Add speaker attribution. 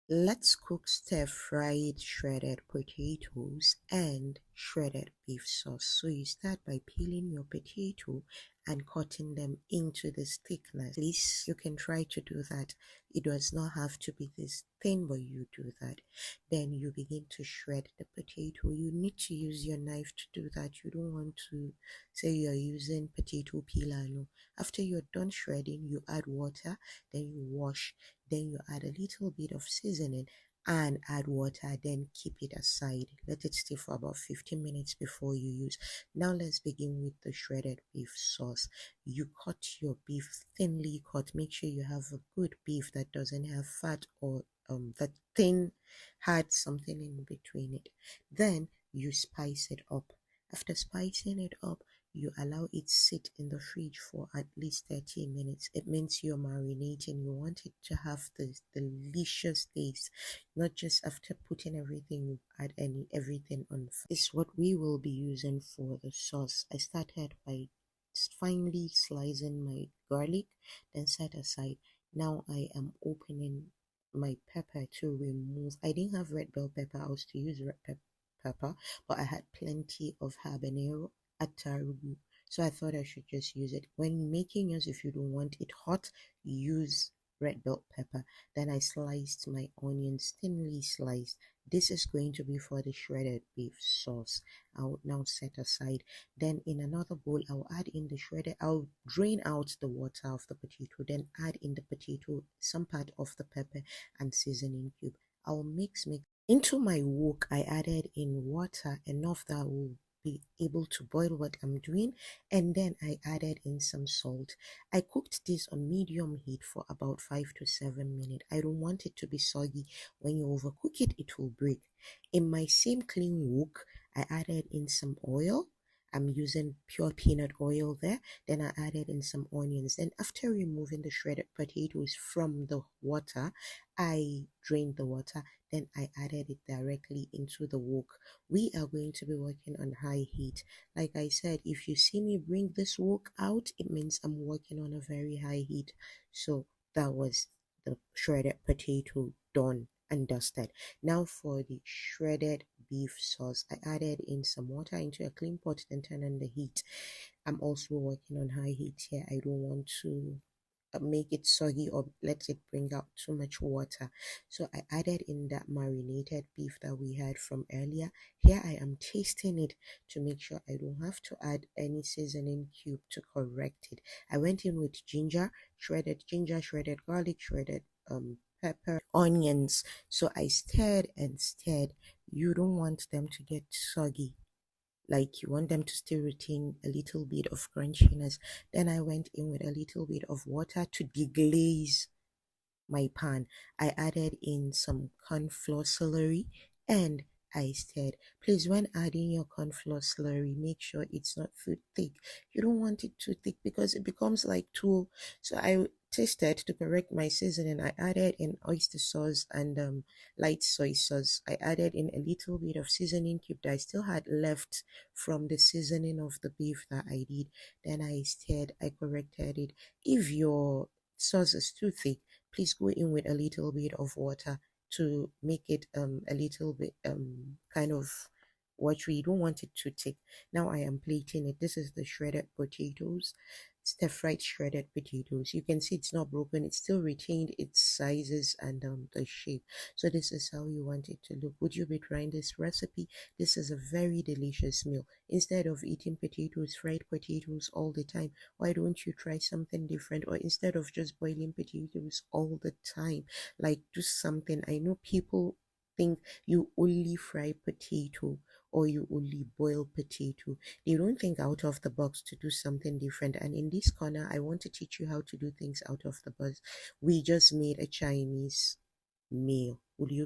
Speaker 1: Let's cook stir-fried shredded potatoes and shredded beef sauce. So you start by peeling your potato and cutting them into this thickness. At least you can try to do that. It does not have to be this thin, but you do that. Then you begin to shred the potato. You need to use your knife to do that. You don't want to say you're using potato peeler. No. After you're done shredding, you add water, then you wash, then you add a little bit of seasoning and add water, then keep it aside. Let it stay for about 15 minutes before you use. Now let's begin with the shredded beef sauce. You cut your beef thinly cut. Make sure you have a good beef that doesn't have fat or that thin had something in between it. Then you spice it up. After spicing it up, you allow it sit in the fridge for at least 30 minutes. It means you're marinating. You want it to have this delicious taste, not just after putting everything, you add everything on. This is what we will be using for the sauce. I started by finely slicing my garlic, then set aside. Now I am opening my pepper to remove. I didn't have red bell pepper. I was to use pepper, but I had plenty of habanero atarugu. So I thought I should just use it. When making yours, if you don't want it hot, use red bell pepper. Then I sliced my onions thinly sliced. This is going to be for the shredded beef sauce. I'll now set aside. Then in another bowl, I'll add in the shredded, I'll drain out the water of the potato, then add in the potato, some part of the pepper and seasoning cube. I'll mix. Into my wok, I added in water enough that will be able to boil what I'm doing, and then I added in some salt. I cooked this on medium heat for about 5 to 7 minutes. I don't want it to be soggy. When you overcook it, it will break. In my same clean wok, I added in some oil. I'm using pure peanut oil there. Then I added in some onions. Then after removing the shredded potatoes from the water, I drained the water. Then I added it directly into the wok. We are going to be working on high heat. Like I said, if you see me bring this wok out, it means I'm working on a very high heat. So that was the shredded potato done and dusted. Now for the shredded beef sauce, I added in some water into a clean pot, then turn on the heat. I'm also working on high heat here. I don't want to make it soggy or let it bring out too much water. So I added in that marinated beef that we had from earlier. Here I am tasting it to make sure I don't have to add any seasoning cube to correct it. I went in with ginger, shredded garlic, shredded pepper, onions. So I stirred and stirred. You don't want them to get soggy, like you want them to still retain a little bit of crunchiness. Then I went in with a little bit of water to deglaze my pan. I added in some corn flour slurry and I stirred. Please, when adding your corn flour slurry, make sure it's not too thick. You don't want it too thick because it becomes like too. So I tasted to correct my seasoning. I added in oyster sauce and light soy sauce. I added in a little bit of seasoning cube that I still had left from the seasoning of the beef that I did. Then I stirred. I corrected it. If your sauce is too thick, please go in with a little bit of water to make it a little bit kind of watery. You don't want it too thick. Now I am plating it. This is the shredded potatoes, stir fried shredded potatoes. You can see it's not broken, it's still retained its sizes and the shape. So this is how you want it to look. Would you be trying this recipe? This is a very delicious meal. Instead of eating potatoes, fried potatoes all the time, why don't you try something different? Or instead of just boiling potatoes all the time, like do something. I know people think you only fry potato or you only boil potato. They don't think out of the box to do something different. And in this corner, I want to teach you how to do things out of the box. We just made a Chinese meal. Will you be